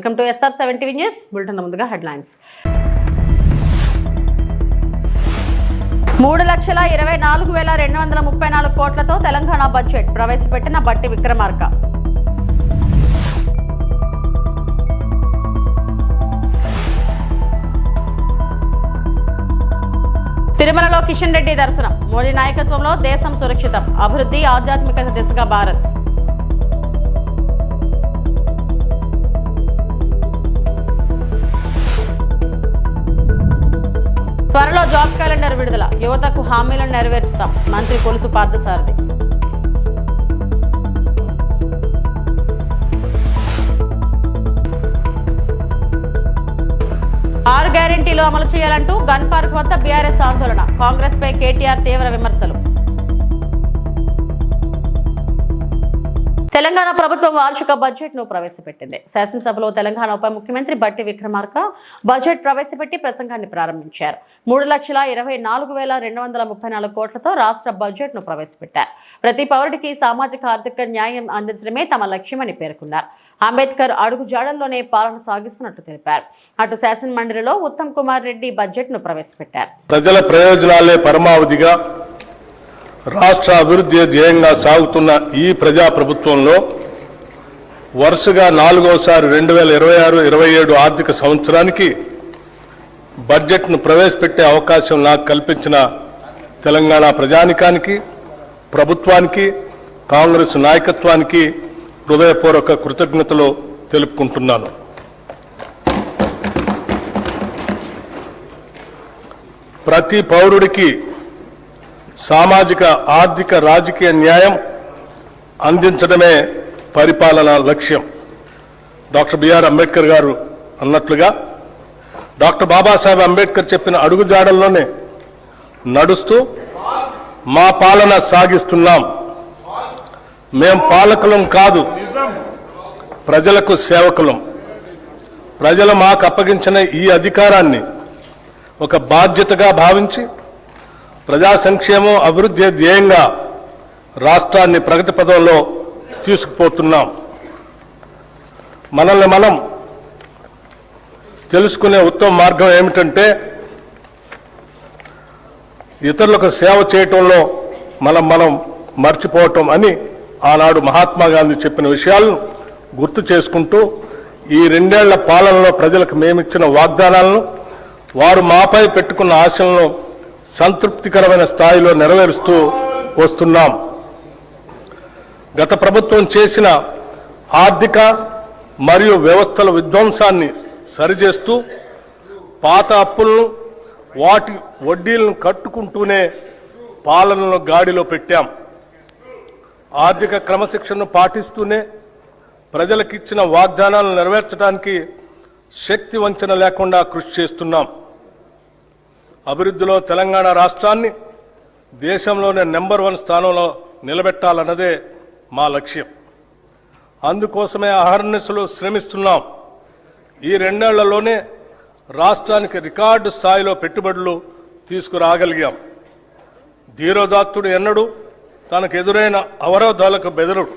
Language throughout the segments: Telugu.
Welcome to SR7 TV news bulletin. ముందుగా హెడ్లైన్స్. 3,24,234 కోట్లతో తెలంగాణ బడ్జెట్ ప్రవేశపెట్టిన బట్టి విక్రమార్క. తిరుమలలో కిషన్ రెడ్డి దర్శనం. మోడీ నాయకత్వంలో దేశం సురక్షితం, అభివృద్ధి ఆధ్యాత్మికత దిశగా భారత్. త్వరలో జాబ్ క్యాలెండర్ విడుదల, యువతకు హామీలను నెరవేర్చుతాం మంత్రి కొలుసు పార్థసారథి. 6 గ్యారెంటీలు అమలు చేయాలంటూ గన్ పార్క్ వద్ద బీఆర్ఎస్ ఆందోళన, కాంగ్రెస్ పై కేటీఆర్ తీవ్ర విమర్శలు. తెలంగాణ ప్రభుత్వం వార్షిక బడ్జెట్ ను ప్రవేశపెట్టింది. శాసనసభలో తెలంగాణ ఉప ముఖ్యమంత్రి బట్టి విక్రమార్క బడ్జెట్ ప్రవేశపెట్టి ప్రసంగాన్ని ప్రారంభించారు. 3,24,234 కోట్లతో రాష్ట్ర బడ్జెట్ ను ప్రవేశపెట్టారు. ప్రతి పౌరుడికి సామాజిక ఆర్థిక న్యాయం అందించడమే తమ లక్ష్యమని పేర్కొన్నారు. అంబేద్కర్ అడుగు జాడల్లోనే పాలన సాగిస్తున్నట్టు తెలిపారు. అటు శాసన మండలిలో ఉత్తమ్ కుమార్ రెడ్డి బడ్జెట్ ను ప్రవేశపెట్టారు. ప్రజల ప్రయోజనాలే పరమావధిగా రాష్ట్ర అభివృద్ధి ధ్యేయంగా సాగుతున్న ఈ ప్రజా ప్రభుత్వంలో వరుసగా 4వసారి 2026-27 ఆర్థిక సంవత్సరానికి బడ్జెట్ను ప్రవేశపెట్టే అవకాశం నాకు కల్పించిన తెలంగాణ ప్రజానికానికి, ప్రభుత్వానికి, కాంగ్రెస్ నాయకత్వానికి హృదయపూర్వక కృతజ్ఞతలు తెలుపుకుంటున్నాను. ప్రతి పౌరుడికి సామాజిక, ఆర్థిక, రాజకీయ న్యాయం అందించడమే పరిపాలన లక్ష్యం. డాక్టర్ బిఆర్ అంబేద్కర్ గారు అన్నట్లుగా డాక్టర్ బాబాసాహెబ్ అంబేద్కర్ చెప్పిన అడుగుజాడల్లోనే నడుస్తూ మా పాలన సాగిస్తున్నాం. మేం పాలకులం కాదు, ప్రజలకు సేవకులం. ప్రజలు మాకు అప్పగించిన ఈ అధికారాన్ని ఒక బాధ్యతగా భావించి ప్రజా సంక్షేమం, అభివృద్ధి ధ్యేయంగా రాష్ట్రాన్ని ప్రగతి పథంలో తీసుకుపోతున్నాం. మనల్ని మనం తెలుసుకునే ఉత్తమ మార్గం ఏమిటంటే ఇతరులకు సేవ చేయటంలో మనం మర్చిపోవటం అని ఆనాడు మహాత్మా గాంధీ చెప్పిన విషయాలను గుర్తు చేసుకుంటూ ఈ 2 ఏళ్ల పాలనలో ప్రజలకు మేమిచ్చిన వాగ్దానాలను, వారు మాపై పెట్టుకున్న ఆశలను సంతృప్తికరమైన స్థాయిలో నెరవేరుస్తూ వస్తున్నాం. గత ప్రభుత్వం చేసిన ఆర్థిక మరియు వ్యవస్థల విధ్వంసాన్ని సరిచేస్తూ పాత అప్పులను, వాటి వడ్డీలను కట్టుకుంటూనే పాలనను గాడిలో పెట్టాం. ఆర్థిక క్రమశిక్షణను పాటిస్తూనే ప్రజలకిచ్చిన వాగ్దానాలను నెరవేర్చడానికి శక్తి వంచన లేకుండా కృషి చేస్తున్నాం. అభివృద్ధిలో తెలంగాణ రాష్ట్రాన్ని దేశంలోనే నెంబర్ 1 స్థానంలో నిలబెట్టాలన్నదే మా లక్ష్యం. అందుకోసమే అహర్నిశలు శ్రమిస్తున్నాం. ఈ 2 ఏళ్లలోనే రాష్ట్రానికి రికార్డు స్థాయిలో పెట్టుబడులు తీసుకురాగలిగాం. ధీరోదాత్తుడు ఎన్నడూ తనకు ఎదురైన అవరోధాలకు బెదరుడు.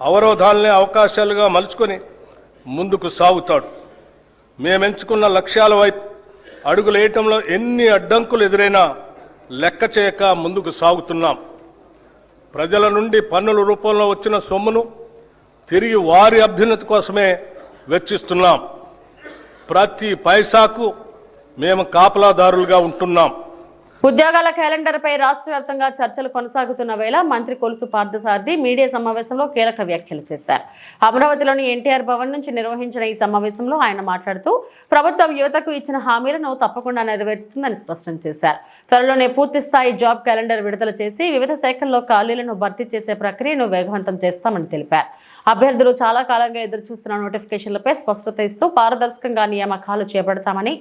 అవరోధాలనే అవకాశాలుగా మలుచుకొని ముందుకు సాగుతాడు. మేమెంచుకున్న లక్ష్యాల వైపు అడుగులేయటంలో ఎన్ని అడ్డంకులు ఎదురైనా లెక్క చేయక ముందుకు సాగుతున్నాం. ప్రజల నుండి పన్నుల రూపంలో వచ్చిన సొమ్మును తిరిగి వారి అభ్యున్నతి కోసమే వెచ్చిస్తున్నాం. ప్రతి పైసాకు మేము కాపలాదారులుగా ఉంటున్నాం. ఉద్యోగాల క్యాలెండర్ పై రాష్ట్ర వ్యాప్తంగా చర్చలు కొనసాగుతున్న వేళ మంత్రి కొలుసు పార్థసారథి మీడియా సమావేశంలో కీలక వ్యాఖ్యలు చేశారు. అమరావతిలోని ఎన్టీఆర్ భవన్ నుంచి నిర్వహించిన ఈ సమావేశంలో ఆయన మాట్లాడుతూ ప్రభుత్వం యువతకు ఇచ్చిన హామీలను తప్పకుండా నెరవేర్చుతుందని స్పష్టం చేశారు. త్వరలోనే పూర్తి స్థాయి జాబ్ క్యాలెండర్ విడుదల చేసి వివిధ శాఖల్లో ఖాళీలను భర్తీ చేసే ప్రక్రియను వేగవంతం చేస్తామని తెలిపారు. అభ్యర్థులు చాలా కాలంగా ఎదురు చూస్తున్న నోటిఫికేషన్లపై స్పష్టత ఇస్తూ పారదర్శకంగా నియామకాలు చేపడతామని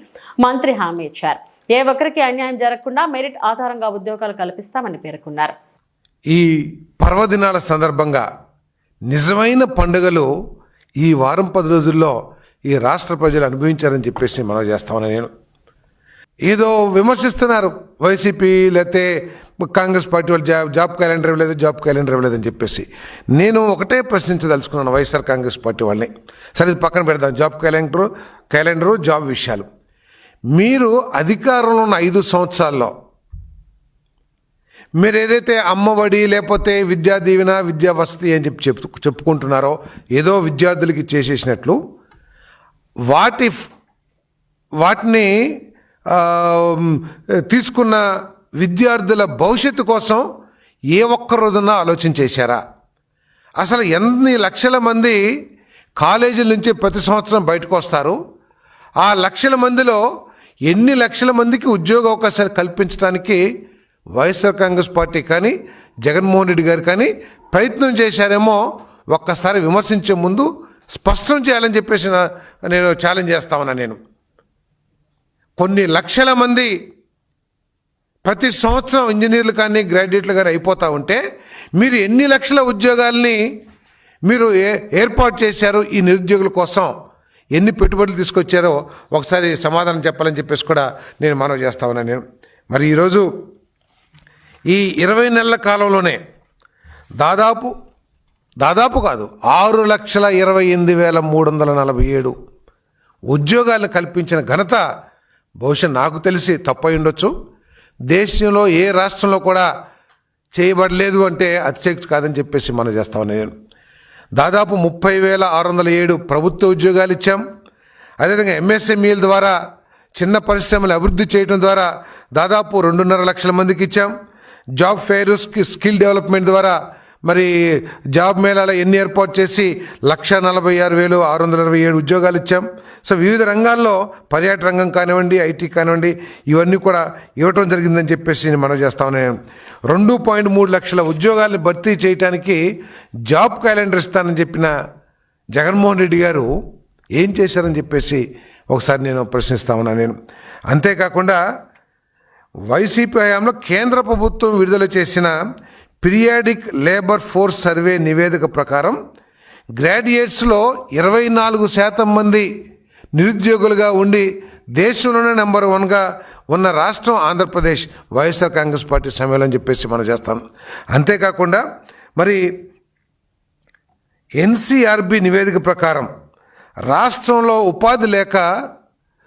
మంత్రి హామీ ఇచ్చారు. ఏ ఒక్కరికి అన్యాయం జరగకుండా మెరిట్ ఆధారంగా ఉద్యోగాలు కల్పిస్తామని పేర్కొన్నారు. ఈ పర్వదినాల సందర్భంగా నిజమైన పండుగలు ఈ వారం 10 రోజుల్లో ఈ రాష్ట్ర ప్రజలు అనుభవించారని చెప్పేసి మనం చేస్తామని నేను ఏదో విమర్శిస్తున్నారు వైసీపీ లేకపోతే కాంగ్రెస్ పార్టీ వాళ్ళు జాబ్ క్యాలెండర్ ఇవ్వలేదు, జాబ్ క్యాలెండర్ ఇవ్వలేదని చెప్పేసి నేను ఒకటే ప్రశ్నించదలుచుకున్నాను వైఎస్ఆర్ కాంగ్రెస్ పార్టీ వాళ్ళని. సరే ఇది పక్కన పెడదాం, జాబ్ క్యాలెండరు జాబ్ విషయాలు. మీరు అధికారంలో ఉన్న 5 సంవత్సరాల్లో మీరు ఏదైతే అమ్మఒడి లేకపోతే విద్యా దీవెన విద్యా వసతి అని చెప్పుకుంటున్నారో ఏదో విద్యార్థులకి చేసేసినట్లు వాటిని తీసుకున్న విద్యార్థుల భవిష్యత్తు కోసం ఏ ఒక్క రోజున ఆలోచన చేశారా? అసలు ఎన్ని లక్షల మంది కాలేజీల నుంచి ప్రతి సంవత్సరం బయటకు వస్తారు? ఆ లక్షల మందిలో ఎన్ని లక్షల మందికి ఉద్యోగ అవకాశాలు కల్పించడానికి వైఎస్ఆర్ కాంగ్రెస్ పార్టీ కానీ జగన్మోహన్ రెడ్డి గారు కానీ ప్రయత్నం చేశారేమో ఒక్కసారి విమర్శించే ముందు స్పష్టం చేయాలని చెప్పేసి నేను ఛాలెంజ్ చేస్తా ఉన్నా. నేను కొన్ని లక్షల మంది ప్రతి సంవత్సరం ఇంజనీర్లు కానీ గ్రాడ్యుయేట్లు కానీ అయిపోతూ ఉంటే మీరు ఎన్ని లక్షల ఉద్యోగాల్ని మీరు ఏర్పాటు చేశారు? ఈ నిరుద్యోగుల కోసం ఎన్ని పెట్టుబడులు తీసుకొచ్చారో ఒకసారి సమాధానం చెప్పాలని చెప్పేసి కూడా నేను మనవి చేస్తా ఉన్నాను. నేను మరి ఈరోజు ఈ 20 నెలల కాలంలోనే దాదాపు కాదు 6,28,347 ఉద్యోగాలను కల్పించిన ఘనత బహుశా నాకు తెలిసి తప్పై ఉండొచ్చు, దేశంలో ఏ రాష్ట్రంలో కూడా చేయబడలేదు అంటే అతిశక్తి కాదని చెప్పేసి మనం చేస్తా ఉన్నాను. దాదాపు 30,607 ప్రభుత్వ ఉద్యోగాలు ఇచ్చాం. అదేవిధంగా ఎంఎస్ఎంఈల ద్వారా చిన్న పరిశ్రమలు అభివృద్ధి చేయడం ద్వారా దాదాపు 2.5 లక్షల మందికి ఇచ్చాం. జాబ్ ఫెయిర్ స్కిల్ డెవలప్మెంట్ ద్వారా మరి జాబ్ మేళాలో ఎన్ని ఏర్పాటు చేసి 1,46,627 ఉద్యోగాలు ఇచ్చాం. సో వివిధ రంగాల్లో పర్యాటక రంగం కానివ్వండి, ఐటీ కానివ్వండి, ఇవన్నీ కూడా ఇవ్వటం జరిగిందని చెప్పేసి మనం చేస్తామని 2.3 లక్షల ఉద్యోగాలను భర్తీ చేయడానికి జాబ్ క్యాలెండర్ ఇస్తానని చెప్పిన జగన్మోహన్ రెడ్డి గారు ఏం చేశారని చెప్పేసి ఒకసారి నేను ప్రశ్నిస్తా ఉన్నాను. నేను అంతేకాకుండా వైసీపీ హయాంలో కేంద్ర ప్రభుత్వం విడుదల చేసిన పీరియాడిక్ లేబర్ ఫోర్స్ సర్వే నివేదిక ప్రకారం గ్రాడ్యుయేట్స్లో 24% మంది నిరుద్యోగులుగా ఉండి దేశంలోనే నెంబర్ 1గా ఉన్న రాష్ట్రం ఆంధ్రప్రదేశ్ వైఎస్ఆర్ కాంగ్రెస్ పార్టీ సమయంలో అని చెప్పేసి మనం చేస్తాం. అంతేకాకుండా మరి ఎన్సీఆర్బీ నివేదిక ప్రకారం రాష్ట్రంలో ఉపాధి లేక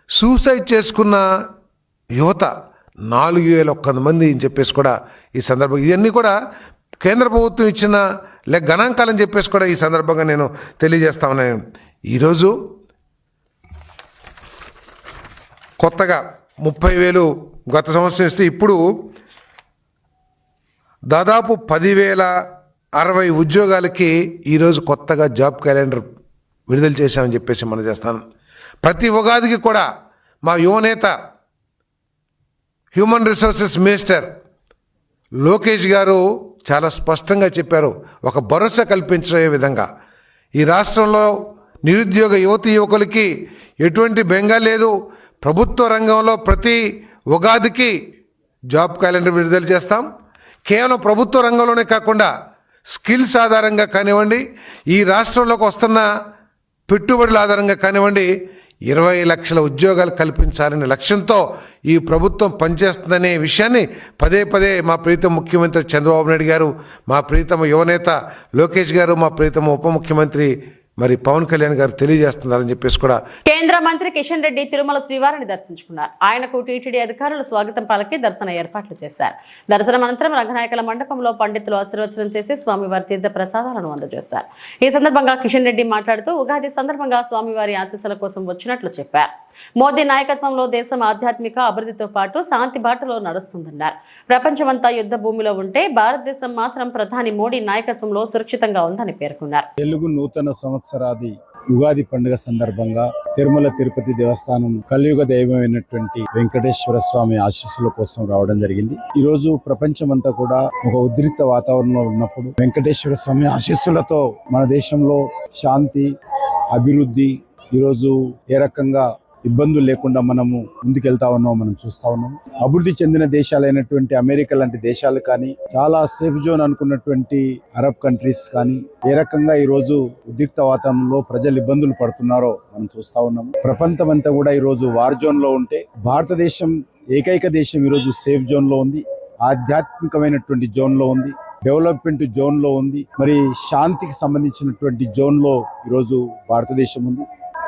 సూసైడ్ చేసుకున్న యువత 4,001 మంది అని చెప్పేసి కూడా ఈ సందర్భంగా ఇవన్నీ కూడా కేంద్ర ప్రభుత్వం ఇచ్చిన గణాంకాలని చెప్పేసి కూడా ఈ సందర్భంగా నేను తెలియజేస్తా ఉన్నాను. ఈరోజు కొత్తగా 30,000 గత సంవత్సరం ఇస్తే ఇప్పుడు దాదాపు 10,060 ఉద్యోగాలకి ఈరోజు కొత్తగా జాబ్ క్యాలెండర్ విడుదల చేశామని చెప్పేసి మనం చేస్తాను. ప్రతి ఉగాదికి కూడా మా యువనేత హ్యూమన్ రిసోర్సెస్ మినిస్టర్ లోకేష్ గారు చాలా స్పష్టంగా చెప్పారు, ఒక భరోసా కల్పించే విధంగా ఈ రాష్ట్రంలో నిరుద్యోగ యువకులకి ఎటువంటి బెంగ లేదు. ప్రభుత్వ రంగంలో ప్రతి ఉగాదికి జాబ్ క్యాలెండర్ విడుదల చేస్తాం. కేవలం ప్రభుత్వ రంగంలోనే కాకుండా స్కిల్స్ ఆధారంగా కానివ్వండి, ఈ రాష్ట్రంలోకి వస్తున్న పెట్టుబడుల ఆధారంగా కానివ్వండి 20 లక్షల ఉద్యోగాలు కల్పించాలనే లక్ష్యంతో ఈ ప్రభుత్వం పనిచేస్తుందనే విషయాన్ని పదే మా ప్రీతమ ముఖ్యమంత్రి చంద్రబాబు నాయుడు గారు, మా ప్రీతమ యువనేత లోకేష్ గారు, మా ప్రీతమ ఉప ముఖ్యమంత్రి మరి పవన్ కళ్యాణ్ గారు తెలియజేస్తున్నారని చెప్పేసి కూడా. కేంద్ర మంత్రి కిషన్ రెడ్డి తిరుమల శ్రీవారిని దర్శించుకున్నారు. ఆయనకు టీటీడీ అధికారులు స్వాగతం పలికి దర్శన ఏర్పాట్లు చేశారు. దర్శనం అనంతరం రంగనాయకుల మండపంలో పండితులు ఆశీర్వచనం చేసి స్వామివారి తీర్థ ప్రసాదాలను అందజేశారు. ఈ సందర్భంగా కిషన్ రెడ్డి మాట్లాడుతూ ఉగాది సందర్భంగా స్వామివారి ఆశీస్సుల కోసం వచ్చినట్లు చెప్పారు. మోదీ నాయకత్వంలో దేశం ఆధ్యాత్మిక అభివృద్ధితో పాటు శాంతి బాటలో నడుస్తుందన్నారు. ప్రపంచమంతా యుద్ధ భూమిలో ఉంటే భారతదేశం మాత్రం ప్రధాని మోడీ నాయకత్వంలో సురక్షితంగా ఉందని పేర్కొన్నారు. తెలుగు నూతన సంవత్సరాది ఉగాది పండుగ సందర్భంగా తిరుమల తిరుపతి దేవస్థానం కలియుగ దైవమైనటువంటి వెంకటేశ్వర స్వామి ఆశీస్సుల కోసం రావడం జరిగింది. ఈ రోజు ప్రపంచమంతా కూడా ఒక ఉద్రిక్త వాతావరణంలో ఉన్నప్పుడు వెంకటేశ్వర స్వామి ఆశీస్సులతో మన దేశంలో శాంతి అభివృద్ధి ఈరోజు ఏ రకంగా ఇబ్బందులు లేకుండా మనము ముందుకెళ్తా ఉన్నాం, మనం చూస్తా ఉన్నాం. అభివృద్ధి చెందిన దేశాలైనటువంటి అమెరికా లాంటి దేశాలు కానీ, చాలా సేఫ్ జోన్ అనుకున్నటువంటి అరబ్ కంట్రీస్ కానీ ఏ రకంగా ఈ రోజు ఉద్రిక్త వాతావరణంలో ప్రజలు ఇబ్బందులు పడుతున్నారో మనం చూస్తా ఉన్నాం. ప్రపంచం అంతా కూడా ఈ రోజు వార్ జోన్ లో ఉంటే భారతదేశం ఏకైక దేశం ఈరోజు సేఫ్ జోన్ లో ఉంది. ఆధ్యాత్మికమైనటువంటి జోన్లో ఉంది, డెవలప్మెంట్ జోన్లో ఉంది, మరి శాంతికి సంబంధించినటువంటి జోన్లో ఈరోజు భారతదేశం ఉంది.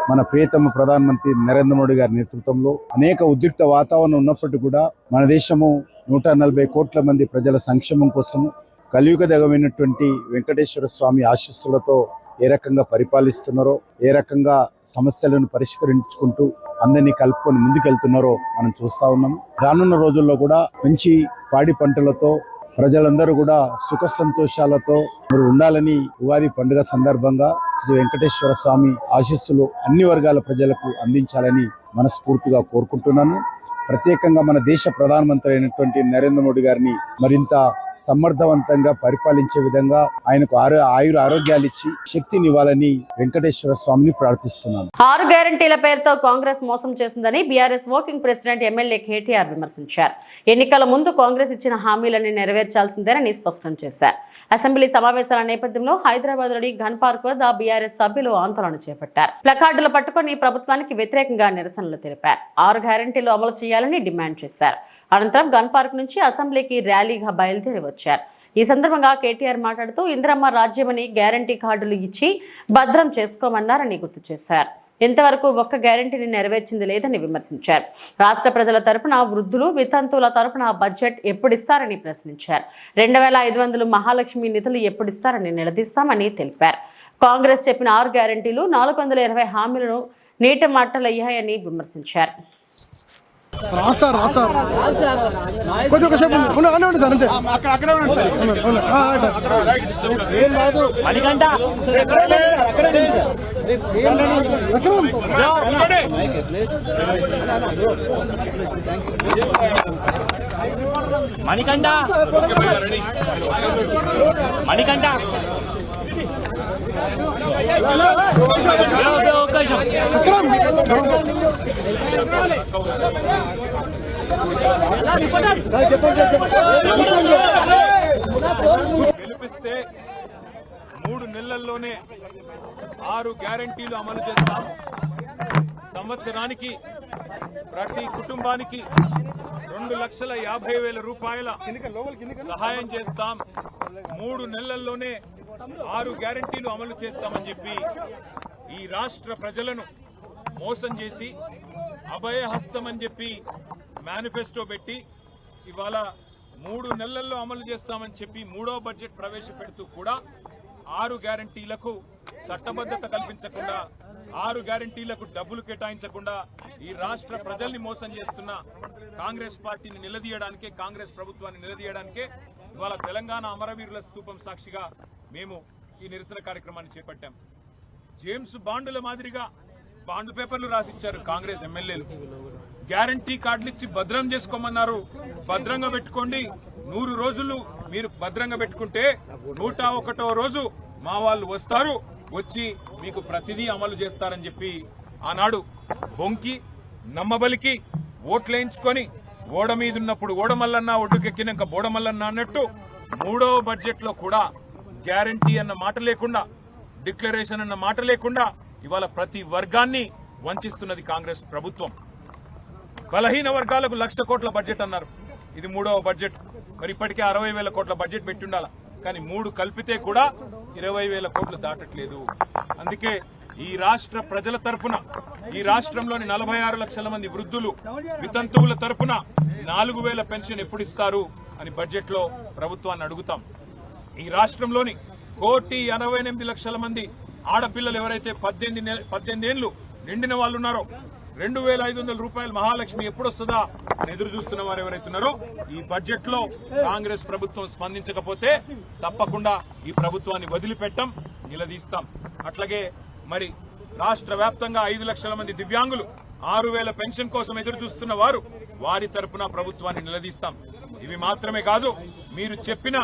మన ప్రియతమ ప్రధానమంత్రి నరేంద్ర మోడీ గారి నేతృత్వంలో అనేక ఉద్రిక్త వాతావరణం ఉన్నప్పటికీ కూడా మన దేశము 140 కోట్ల మంది ప్రజల సంక్షేమం కోసము కలియుగ దైవమైనటువంటి వెంకటేశ్వర స్వామి ఆశీస్సులతో ఏ రకంగా పరిపాలిస్తున్నారో, ఏ రకంగా సమస్యలను పరిష్కరించుకుంటూ అందరినీ కలుపుకొని ముందుకెళ్తున్నారో మనం చూస్తా ఉన్నాము. రానున్న రోజుల్లో కూడా మంచి పాడి పంటలతో ప్రజలందరూ కూడా సుఖ సంతోషాలతో మరి ఉండాలని ఉగాది పండుగ సందర్భంగా శ్రీ వెంకటేశ్వర స్వామి ఆశీస్సులు అన్ని వర్గాల ప్రజలకు అందించాలని మనస్ఫూర్తిగా కోరుకుంటున్నాను. ప్రత్యేకంగా మన దేశ ప్రధానమంత్రి అయినటువంటి నరేంద్ర మోడీ గారిని మరింత సమర్థవంతంగా పరిపాలించే విధంగా ఆయనకు ఆయుర ఆరోగ్యాలు ఇచ్చి శక్తినివ్వాలని వెంకటేశ్వర స్వామిని ప్రార్థిస్తున్నాను. 6 గ్యారంటీల పేరుతో కాంగ్రెస్ మోసం చేసిందని BRS working president MLA KTR విమర్శించారు. ఎన్నికల ముందు కాంగ్రెస్ ఇచ్చిన హామీలను నెరవేర్చాల్సిందేనని స్పష్టం చేశారు. అసెంబ్లీ సమావేశాల నేపథ్యంలో హైదరాబాద్లోని గన్ పార్క్ వద్ద బీఆర్ఎస్ సభ్యులు ఆందోళన చేపట్టారు. ప్లకార్డులు పట్టుకుని ప్రభుత్వానికి వ్యతిరేకంగా నిరసనలు తెలిపారు. 6 గ్యారంటీలు అమలు చేయాలని డిమాండ్ చేశారు. అనంతరం గన్ పార్క్ నుంచి అసెంబ్లీకి ర్యాలీగా బయలుదేరి వచ్చారు. ఈ సందర్భంగా కేటీఆర్ మాట్లాడుతూ ఇందిరమ్మ రాజ్యమని గ్యారంటీ కార్డులు ఇచ్చి భద్రం చేసుకోమన్నారని గుర్తు చేశారు. ఇంతవరకు ఒక్క గ్యారంటీని నెరవేర్చింది లేదని విమర్శించారు. రాష్ట్ర ప్రజల తరపున వృద్ధులు, వితంతువుల తరపున బడ్జెట్ ఎప్పుడిస్తారని ప్రశ్నించారు. 2500 మహాలక్ష్మి నిధులు ఎప్పుడిస్తారని నిలదీస్తామని తెలిపారు. కాంగ్రెస్ చెప్పిన 6 గ్యారంటీలు 420 హామీలను నీటి మట్టలయ్యాయని విమర్శించారు. గెలిపిస్తే 3 నెలల్లోనే 6 గ్యారంటీలు అమలు చేస్తాం. సంవత్సరానికి ప్రతి కుటుంబానికి 2,50,000 రూపాయల సహాయం చేస్తాం. 3 నెలల్లోనే 6 గ్యారంటీలు అమలు చేస్తామని చెప్పి ఈ రాష్ట్ర ప్రజలను మోసం చేసి అభయహస్తం అని చెప్పి మేనిఫెస్టో పెట్టి ఇవాళ 3 నెలల్లో అమలు చేస్తామని చెప్పి 3వ బడ్జెట్ ప్రవేశపెడుతూ కూడా 6 గ్యారంటీలకు చట్టబద్ధత కల్పించకుండా, 6 గ్యారంటీలకు డబ్బులు కేటాయించకుండా ఈ రాష్ట్ర ప్రజల్ని మోసం చేస్తున్న కాంగ్రెస్ పార్టీని నిలదీయడానికే, కాంగ్రెస్ ప్రభుత్వాన్ని నిలదీయడానికే ఇవాళ తెలంగాణ అమరవీరుల స్తూపం సాక్షిగా మేము ఈ నిరసన కార్యక్రమాన్ని చేపట్టాం. జేమ్స్ బాండుల మాదిరిగా బాండ్ పేపర్లు రాసిచ్చారు కాంగ్రెస్ ఎమ్మెల్యేలు. గ్యారంటీ కార్డులు ఇచ్చి భద్రం చేసుకోమన్నారు. భద్రంగా పెట్టుకోండి, 100 రోజులు మీరు భద్రంగా పెట్టుకుంటే 101వ రోజు మా వాళ్ళు వస్తారు, వచ్చి మీకు ప్రతిదీ అమలు చేస్తారని చెప్పి ఆనాడు బొంకి నమ్మబలికి ఓట్లేయించుకొని ఓడ మీదున్నప్పుడు ఓడమల్లన్న, ఒడ్డుకెక్కినాక బోడమల్లన్న అన్నట్టు 3వ బడ్జెట్ లో కూడా గ్యారంటీ అన్న మాట లేకుండా, డిక్లరేషన్ అన్న మాట లేకుండా ఇవాళ ప్రతి వర్గాన్ని వంచిస్తున్నది కాంగ్రెస్ ప్రభుత్వం. బలహీన వర్గాలకు 1,00,000 కోట్ల బడ్జెట్ అన్నారు. ఇది 3వ బడ్జెట్. మరి ఇప్పటికే 60,000 కోట్ల బడ్జెట్ పెట్టి ఉండాల, కానీ 3 కలిపితే కూడా 20,000 కోట్లు దాటట్లేదు. అందుకే ఈ రాష్ట్ర ప్రజల తరపున, ఈ రాష్ట్రంలోని 46 లక్షల మంది వృద్ధులు, వితంతువుల తరపున 4,000 పెన్షన్ ఎప్పుడు ఇస్తారు అని బడ్జెట్ లో ప్రభుత్వాన్ని అడుగుతాం. ఈ రాష్ట్రంలోని 1,88,00,000 మంది ఆడపిల్లలు ఎవరైతే 18 ఏళ్లు నిండిన వాళ్ళు ఉన్నారో 2,500 రూపాయలు మహాలక్ష్మి ఎప్పుడొస్తుందా అని ఎదురు చూస్తున్న వారు ఎవరైతున్నారో ఈ బడ్జెట్ లో కాంగ్రెస్ ప్రభుత్వం స్పందించకపోతే తప్పకుండా ఈ ప్రభుత్వాన్ని వదిలిపెట్టం, నిలదీస్తాం. అట్లాగే మరి రాష్ట్ర వ్యాప్తంగా 5 లక్షల మంది దివ్యాంగులు 6,000 పెన్షన్ కోసం ఎదురు చూస్తున్న వారు, వారి తరపున ప్రభుత్వాన్ని నిలదీస్తాం. ఇవి మాత్రమే కాదు, మీరు చెప్పిన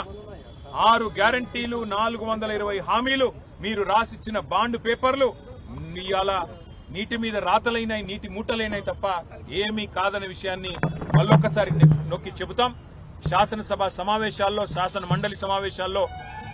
6 గ్యారంటీలు, 420 హామీలు, మీరు రాసిచ్చిన బాండ్ పేపర్లు ఇవాళ నీటి మీద రాతలైనాయి, నీటి మూటలైనాయి తప్ప ఏమీ కాదనే విషయాన్ని మళ్ళొక్కసారి నొక్కి చెబుతాం. శాసనసభ సమావేశాల్లో, శాసన మండలి సమావేశాల్లో,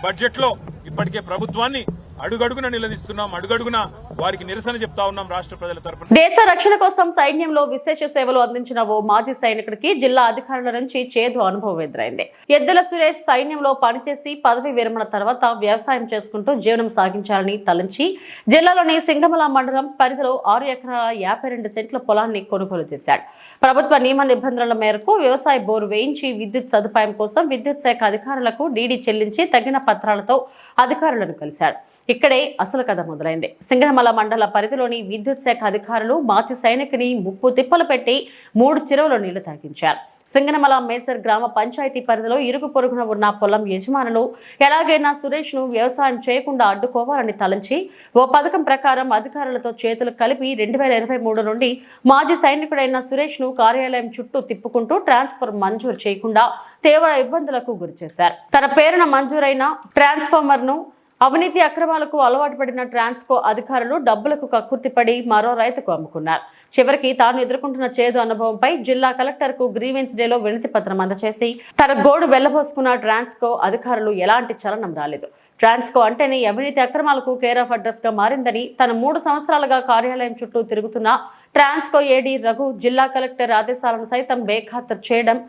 బడ్జెట్ లో ఇప్పటికే ప్రభుత్వాన్ని అడుగడుగున నిలదీస్తున్నాం. అడుగడుగున వారికి నిరసన చెప్తా ఉన్నాం రాష్ట్ర ప్రజల తరపున. దేశ రక్షణ కోసం సైన్యంలో విశేష సేవలు అందించిన ఓ మాజీ సైనికుడికి జిల్లా అధికారుల నుంచి చేదు అనుభవం ఎదురైంది. ఎద్దుల సురేష్ సైన్యంలో పనిచేసి పదవి విరమణ తర్వాత వ్యవసాయం చేసుకుంటూ జీవనం సాగించాలని తలంచి జిల్లాలోని సింగమల మండలం పరిధిలో 6 ఎకరాల 52 సెంట్ల పొలాన్ని కొనుగోలు చేశాడు. ప్రభుత్వ నియమ నిబంధనల మేరకు వ్యవసాయ బోరు వేయించి విద్యుత్ సదుపాయం కోసం విద్యుత్ శాఖ అధికారులకు డీడీ చెల్లించి తగిన పత్రాలతో అధికారులను కలిశాడు. ఇక్కడే అసలు కథ మొదలైంది. సింగనమల మండల పరిధిలోని విద్యుత్ శాఖ అధికారులు మాజీ సైనికుని ముప్పు తిప్పలు పెట్టి 3 చెరువులో నీళ్లు తాగించారు. సింగనమల మేసర్ గ్రామ పంచాయతీ పరిధిలో ఇరుగు పొరుగున ఉన్న పొలం యజమానులు ఎలాగైనా సురేష్ ను వ్యవసాయం చేయకుండా అడ్డుకోవాలని తలంచి ఓ పథకం ప్రకారం అధికారులతో చేతులు కలిపి 2023 నుండి మాజీ సైనికుడైన సురేష్ ను కార్యాలయం చుట్టూ తిప్పుకుంటూ ట్రాన్స్ఫర్ మంజూరు చేయకుండా తీవ్ర ఇబ్బందులకు గురిచేశారు. తన పేరున మంజూరైన ట్రాన్స్ఫార్మర్ ను అవినీతి అక్రమాలకు అలవాటు పడిన ట్రాన్స్కో అధికారులు డబ్బులకు కక్కుర్తిపడి మరో రైతుకు అమ్ముకున్నారు. చివరికి తాను ఎదుర్కొంటున్న చేదు అనుభవంపై జిల్లా కలెక్టర్ కు గ్రీవెన్స్ డేలో వినతి పత్రం అందజేసి తన గోడు వెళ్లబోసుకున్న ట్రాన్స్కో అధికారులు ఎలాంటి చలనం రాలేదు. ట్రాన్స్కో అంటేనే అవినీతి అక్రమాలకు కేర్ ఆఫ్ అడ్రస్ గా మారిందని తన 3 సంవత్సరాలుగా కార్యాలయం చుట్టూ తిరుగుతున్న ట్రాన్స్కో ఏడీ రఘు జిల్లా కలెక్టర్ ఆదేశాలను సైతం బేఖాతరు చేయడం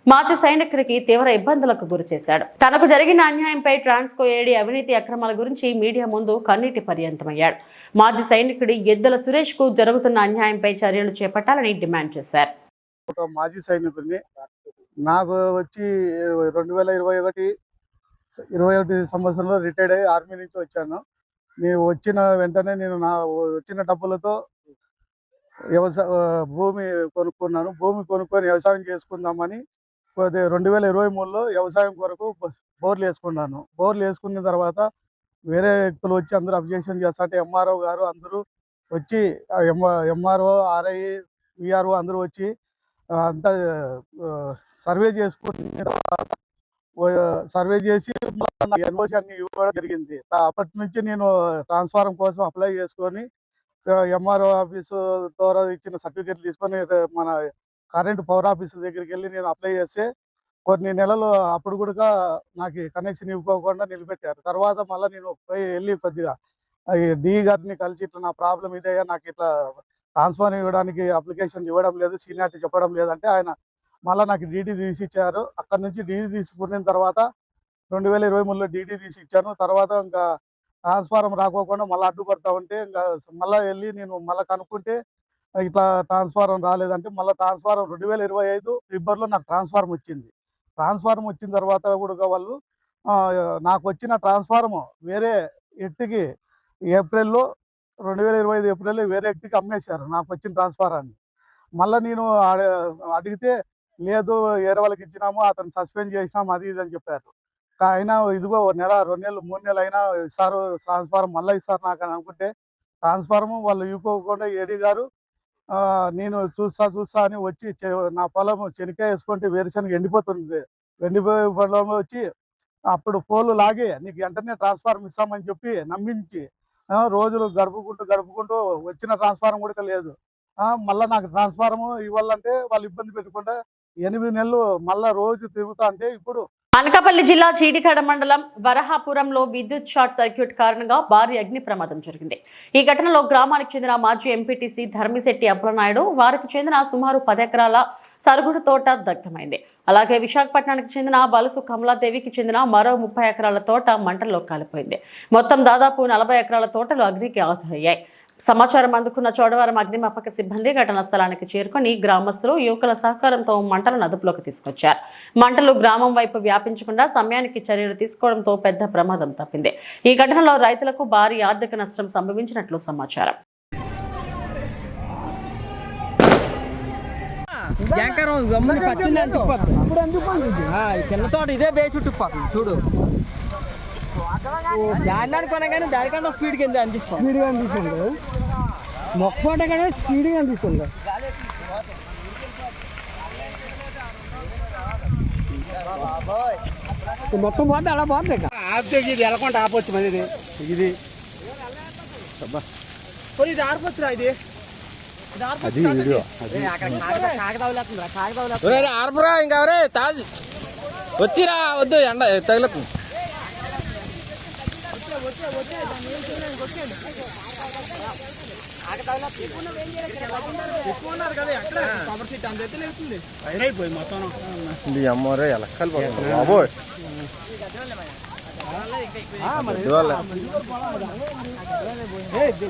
మాజీ సైనికుడికి తీవ్ర ఇబ్బందులకు గురిచేశాడు. తనకు జరిగిన అన్యాయంపై ట్రాన్స్కో ఏడీ అవినీతి అక్రమాల గురించి మీడియా ముందు కన్నీటి పర్యంతమయ్యాడు. మాజీ సైనికుడి ఎద్దుల సురేష్ కు జరుగుతున్న అన్యాయంపై చర్యలు చేపట్టాలని డిమాండ్ చేశారు. ఒక మాజీ సైనికుడిని నాకు వచ్చి 2021 సంవత్సరంలో రిటైర్డ్ అయ్యి ఆర్మీ నుంచి వచ్చాను. నేను వచ్చిన వెంటనే నా వచ్చిన డబ్బులతో భూమి కొనుక్కున్నాను. భూమి కొనుక్కొని వ్యవసాయం చేసుకుందామని 2023లో వ్యవసాయం కొరకు బోర్లు వేసుకున్నాను. బోర్లు వేసుకున్న తర్వాత వేరే వ్యక్తులు వచ్చి అందరూ అబ్జెక్షన్ చేస్తుంటే ఎంఆర్ఓ గారు అందరూ వచ్చి ఎంఆర్ఓ ఆర్ఐ విఆర్ఓ అందరూ వచ్చి అంతా సర్వే చేసి ఎన్ఓసి అన్ని ఇవ్వడం జరిగింది. అప్పటి నుంచి నేను ట్రాన్స్ఫారం కోసం అప్లై చేసుకొని ఎంఆర్ఓ ఆఫీసు ద్వారా ఇచ్చిన సర్టిఫికేట్ తీసుకొని మన కరెంట్ పవర్ ఆఫీస్ దగ్గరికి వెళ్ళి నేను అప్లై చేస్తే కొన్ని నెలలు అప్పుడు కూడా నాకు కనెక్షన్ ఇవ్వకుండా నిలబెట్టారు. తర్వాత మళ్ళీ నేను వెళ్ళి కొద్దిగా డి గారిని కలిసి ఇట్లా నా ప్రాబ్లం ఇదయ్యా, నాకు ఇట్లా ట్రాన్స్ఫర్ ఇవ్వడానికి అప్లికేషన్ ఇవ్వడం లేదు, సీనియారిటీ చెప్పడం లేదంటే ఆయన మళ్ళీ నాకు డీడీ తీసి ఇచ్చారు. అక్కడ నుంచి డీడీ తీసుకున్న తర్వాత 2023లో డీడీ తీసి ఇచ్చాను. తర్వాత ఇంకా ట్రాన్స్ఫారం రాకోకుండా మళ్ళీ అడ్డుపడతా ఉంటే ఇంకా మళ్ళీ వెళ్ళి నేను మళ్ళీ కనుక్కుంటే ఇట్లా ట్రాన్స్ఫారం రాలేదంటే మళ్ళీ ట్రాన్స్ఫారం 2025 ఫిబ్రవరిలో నాకు ట్రాన్స్ఫారం వచ్చింది. ట్రాన్స్ఫారం వచ్చిన తర్వాత కూడా వాళ్ళు నాకు వచ్చిన ట్రాన్స్ఫారము వేరే వ్యక్తికి 2025 ఏప్రిల్లో వేరే వ్యక్తికి అమ్మేశారు నాకు వచ్చిన ట్రాన్స్ఫారాన్ని. మళ్ళీ నేను అడిగితే లేదు వేరే వాళ్ళకి ఇచ్చినాము, అతను సస్పెండ్ చేసినాము, అది ఇది అని చెప్పారు. అయినా ఇదిగో 1 నెల 2 నెలలు 3 నెలలు అయినా ఇస్తారు ట్రాన్స్ఫారం, మళ్ళీ ఇస్తారు నాకు అని అనుకుంటే ట్రాన్స్ఫారము వాళ్ళు ఇవ్వకుండా ఏడీ గారు నేను చూస్తా అని వచ్చి నా పొలం చెనికాయ వేసుకుంటే వేరుశనగ ఎండిపోతుంది, ఎండిపోయే పొలంలో వచ్చి అప్పుడు పోలు లాగి నీకు వెంటనే ట్రాన్స్ఫారం ఇస్తామని చెప్పి నమ్మించి రోజులు గడుపుకుంటూ వచ్చిన ట్రాన్స్ఫారం కూడా లేదు. మళ్ళీ నాకు ట్రాన్స్ఫారం ఇవ్వాలంటే వాళ్ళు ఇబ్బంది పెట్టుకుంటే 8 నెలలు మళ్ళీ రోజు తిరుగుతా అంటే ఇప్పుడు అనకాపల్లి జిల్లా చీడికాడ మండలం వరహాపురంలో విద్యుత్ షార్ట్ సర్క్యూట్ కారణంగా భారీ అగ్ని ప్రమాదం జరిగింది. ఈ ఘటనలో గ్రామానికి చెందిన మాజీ ఎంపీటీసీ ధర్మిశెట్టి అప్పలనాయుడు, వారికి చెందిన సుమారు 10 ఎకరాల సరుగుడు తోట దగ్ధమైంది. అలాగే విశాఖపట్నానికి చెందిన బలుసు కమలాదేవికి చెందిన మరో 30 ఎకరాల తోట మంటల్లో కాలిపోయింది. మొత్తం దాదాపు 40 ఎకరాల తోటలు అగ్నికి ఆహుతయ్యాయి. సమాచారం అందుకున్న చోడవరం అగ్నిమాపక సిబ్బంది ఘటనా స్థలానికి చేరుకొని గ్రామస్తులు యువకుల సహకారంతో మంటలను అదుపులోకి తీసుకొచ్చారు. మంటలు గ్రామం వైపు వ్యాపించకుండా సమయానికి చర్యలు తీసుకోవడంతో పెద్ద ప్రమాదం తప్పింది. ఈ ఘటనలో రైతులకు భారీ ఆర్థిక నష్టం సంభవించినట్లు సమాచారం. చిన్న తోట ఇదే బేస్ చుట్టుకుపోతుంది చూడు. కొనగానే దానికన్నా స్పీడ్గా అనిపిస్తుంది. మొక్క తోట కానీ స్పీడ్గా అనిపిస్తుంది. మొత్తం పోతే అలా పోతుంది. ఆపితే ఇది ఎలకొంట ఆపొచ్చు మరి ఇది ఆరిపోతురా ఇది ఆర్పురా ఇంకెవరే తాజ్ వచ్చిరా వద్దు ఎండ తగలకు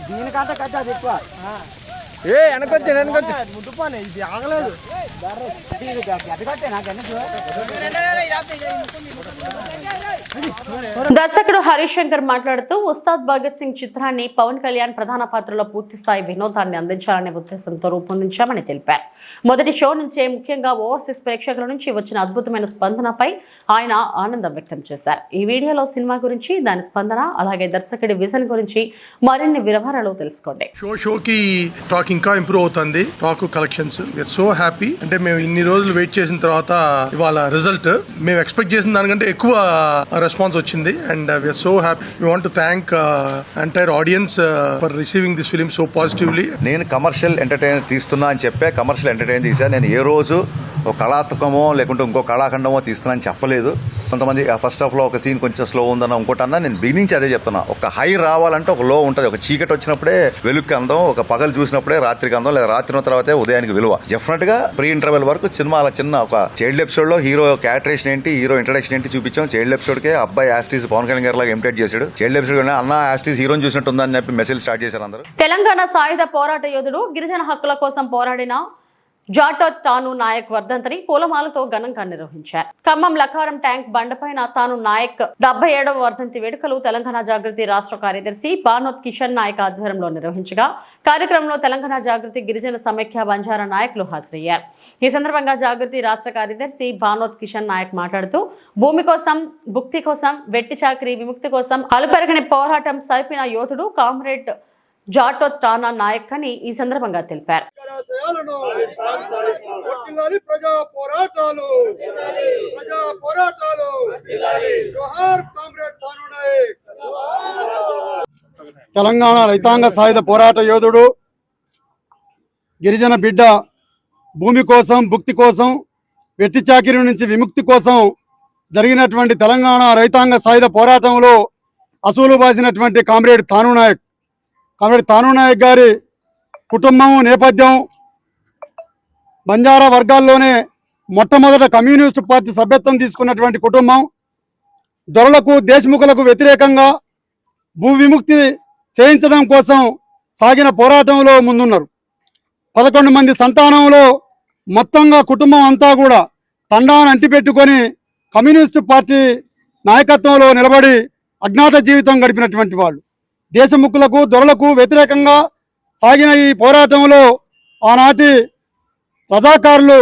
దీనికంటే కట్ట అది ఎక్కువ ముట్టుపోనే ఇది ఆగలేదు దర్శకుడు హరీష్ శంకర్ మాట్లాడుతూ ఉస్తాద్ భగత్ సింగ్ చిత్రాన్ని పవన్ కళ్యాణ్ ప్రధాన పాత్రలో పూర్తిస్థాయి వినోదాన్ని అందించాలనే ఉద్దేశంతో రూపొందించామని తెలిపారు. మొదటి షో నుంచే ముఖ్యంగా ఓవర్సీస్ ప్రేక్షకుల నుంచి వచ్చిన అద్భుతమైన స్పందనపై ఆయన ఆనందం వ్యక్తం చేశారు. ఈ వీడియోలో సినిమా గురించి, దాని స్పందన, అలాగే దర్శకుడి విజన్ గురించి మరిన్ని వివరాలు తెలుసుకోండి. షోకి టాక్ ఇంకా ఇంప్రూవ్ అవుతుంది. Talk collections we are so happy. అంటే మేము ఇన్ని రోజులు వెయిట్ చేసిన తర్వాత ఇవాళ రిజల్ట్ మేము ఎక్స్పెక్ట్ చేసిన దానికంటే ఎక్కువ రెస్పాన్స్ వచ్చింది. And we are so happy. We want to thank entire audience for receiving this film so positively. నేను కమర్షియల్ ఎంటర్టైనర్ తీస్తున్నా అని చెప్పే కమర్షియల్ ఎంటర్టైనర్ తీసా. నేను ఏ రోజు ఒక కళాత్మకమో లేకుంటే ఇంకో కళాఖండమో తీస్తున్నా అని చెప్పలేదు. కొంతమంది ఫస్ట్ హాఫ్ లో ఒక సీన్ కొంచెం స్లో ఉందన్న ఇంకోటన్నా నేను బిగినింగ్ నుంచి అదే చెప్తున్నా. ఒక హై రావాలంటే ఒక లో ఉంటుంది. ఒక చీకటి వచ్చినప్పుడే వెలుగుకి అందం, ఒక పగలు చూసినప్పుడే రాత్రికి అందం, లేదా రాత్రి తర్వాతే ఉదయానికి విలువ. డెఫినెట్ గా ప్రీ ఇంటర్వెల్ వరకు సినిమా అలా చిన్న ఒక చైల్డ్ ఎపిసోడ్ లో హీరో క్యారెక్టరేషన్ ఏంటి, హీరో ఇంట్రడక్షన్ ఏంటి చూపించాం. చైల్డ్ ఎపిసోడ్ కే అబ్బాయి యాస్టీస్ పవన్ కళ్యాణ్ గారి లాగా ఇమిటేట్ చేశాడు. చైల్డ్ ఎపిసోడ్ అన్న యాస్టీస్ హీరోని చూసినట్టు ఉందని చెప్పి మెసేజ్ స్టార్ట్ చేశారు అందరూ. తెలంగాణ సాయుధ పోరాట యోధుడు, గిరిజన హక్కుల కోసం పోరాడిన జాటోత్ తాను నాయక్ వర్ధంతిని పూలమాలతో ఘనంగా నిర్వహించారు. ఖమ్మం లకారం ట్యాంక్ బండపైన తాను నాయక్ 77వ వర్ధంతి వేడుకలు తెలంగాణ జాగృతి రాష్ట్ర కార్యదర్శి బానోత్ కిషన్ నాయక్ ఆధ్వర్యంలో నిర్వహించగా కార్యక్రమంలో తెలంగాణ జాగృతి గిరిజన సమైక్య బంజారా నాయకులు హాజరయ్యారు. ఈ సందర్భంగా జాగృతి రాష్ట్ర కార్యదర్శి బానోత్ కిషన్ నాయక్ మాట్లాడుతూ భూమి కోసం, భుక్తి కోసం, వెట్టి చాకరీ విముక్తి కోసం అలుపెరగని పోరాటం సరిపిన యోధుడు కామ్రేడ్ జాటోత్ టానా నాయక్ అని ఈ సందర్భంగా తెలిపారు. తెలంగాణ రైతాంగ సాయుధ పోరాట యోధుడు, గిరిజన బిడ్డ, భూమి కోసం, భుక్తి కోసం, వెట్టి చాకిరి నుంచి విముక్తి కోసం జరిగినటువంటి తెలంగాణ రైతాంగ సాయుధ పోరాటంలో అసూలు బాసినటువంటి కామ్రేడ్ తాను నాయక్ గారి కుటుంబం నేపథ్యం బంజారా వర్గాల్లోనే మొట్టమొదట కమ్యూనిస్టు పార్టీ సభ్యత్వం తీసుకున్నటువంటి కుటుంబం. దొరలకు, దేశముఖులకు వ్యతిరేకంగా భూ విముక్తి చేయించడం కోసం సాగిన పోరాటంలో ముందున్నారు. 11 మంది సంతానంలో మొత్తంగా కుటుంబం అంతా కూడా తండాను అంటిపెట్టుకొని కమ్యూనిస్టు పార్టీ నాయకత్వంలో నిలబడి అజ్ఞాత జీవితం గడిపినటువంటి వాళ్ళు. దేశముఖులకు, దొరలకు వ్యతిరేకంగా సాగిన ఈ పోరాటంలో ఆనాటి రజాకారులు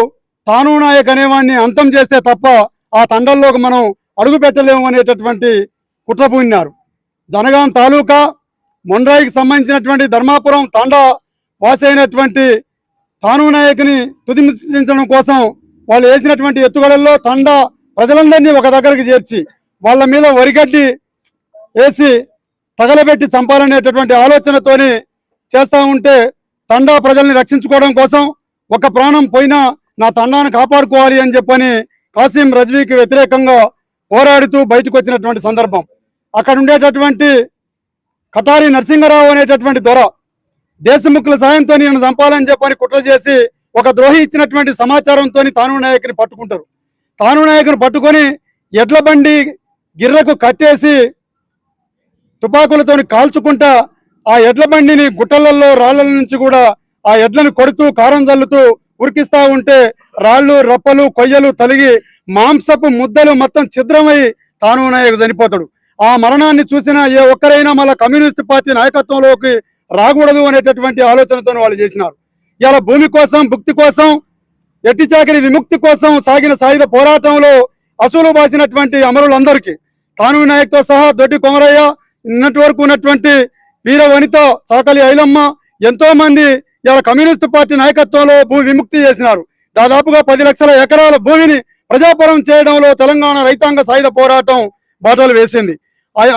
తాను నాయక్ అనేవాడిని అంతం చేస్తే తప్ప ఆ తండల్లోకి మనం అడుగు పెట్టలేము అనేటటువంటి కుట్ర పూన్నారు. జనగాం తాలూకా మొండ్రాయికి సంబంధించినటువంటి ధర్మాపురం తాండా వాసి అయినటువంటి తాను నాయక్ని తుదిమించడం కోసం వాళ్ళు వేసినటువంటి ఎత్తుగడల్లో తండా ప్రజలందరినీ ఒక దగ్గరికి చేర్చి వాళ్ళ మీద వరిగడ్డి వేసి తగలబెట్టి చంపాలనేటటువంటి ఆలోచనతోని చేస్తూ ఉంటే తండా ప్రజల్ని రక్షించుకోవడం కోసం ఒక ప్రాణం పోయినా నా తండాను కాపాడుకోవాలి అని చెప్పని కాసిం రజ్వీకి వ్యతిరేకంగా పోరాడుతూ బయటకు వచ్చినటువంటి సందర్భం. అక్కడ ఉండేటటువంటి కటారి నరసింహరావు అనేటటువంటి దొర దేశముఖుల సాయంతో నేను చంపాలని చెప్పని కుట్ర చేసి ఒక ద్రోహి ఇచ్చినటువంటి సమాచారంతో తాను నాయకుని పట్టుకుంటారు. తాను నాయకుని పట్టుకొని ఎడ్ల బండి గిర్రకు కట్టేసి తుపాకులతో కాల్చుకుంటా ఆ ఎడ్ల బండిని గుట్టలలో రాళ్ల నుంచి కూడా ఆ ఎడ్లను కొడుతూ కారం జల్లుతూ ఉరికిస్తా ఉంటే రాళ్లు, రప్పలు, కొయ్యలు తలిగి మాంసపు ముద్దలు మొత్తం ఛిద్రమై తాను నాయకు చనిపోతాడు. ఆ మరణాన్ని చూసిన ఏ ఒక్కరైనా మళ్ళా కమ్యూనిస్ట్ పార్టీ నాయకత్వంలోకి రాకూడదు అనేటటువంటి ఆలోచనతో వాళ్ళు చేసినారు. ఇలా భూమి కోసం, భుక్తి కోసం, ఎట్టి చాకరి విముక్తి కోసం సాగిన సాయుధ పోరాటంలో అసూలు బాసినటువంటి అమరులందరికీ తాను నాయక్తో సహా దొడ్డి కొమరయ్య, నిన్నటి వరకు ఉన్నటువంటి వీర వనిత చాకలి ఐలమ్మ, ఎంతో మంది ఇలా కమ్యూనిస్టు పార్టీ నాయకత్వంలో భూ విముక్తి చేసినారు. దాదాపుగా 10 లక్షల ఎకరాల భూమిని ప్రజాపరం చేయడంలో తెలంగాణ రైతాంగ సాయుధ పోరాటం బాటలు వేసింది.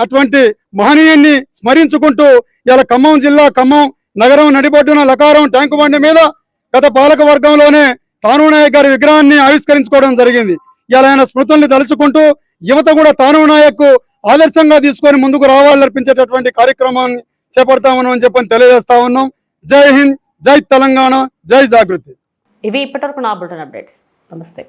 అటువంటి మహనీయున్ని స్మరించుకుంటూ ఇలా ఖమ్మం జిల్లా, ఖమ్మం నగరం నడిబొడ్డున లకారం ట్యాంకు బండి మీద గత పాలక వర్గంలోనే తాను నాయక్ గారి విగ్రహాన్ని ఆవిష్కరించుకోవడం జరిగింది. ఇలా ఆయన స్మృతుల్ని తలుచుకుంటూ యువత కూడా తాను నాయక్ ఆదర్శంగా తీసుకొని ముందుకు రావాలనిపించేటటువంటి కార్యక్రమాన్ని చేపడతామని చెప్పని తెలియజేస్తా ఉన్నాం. జై హింద్, జై తెలంగాణ, జై జాగృతి. ఇవి ఇప్పటివరకు నా బులెటిన్ అప్డేట్స్. నమస్తే.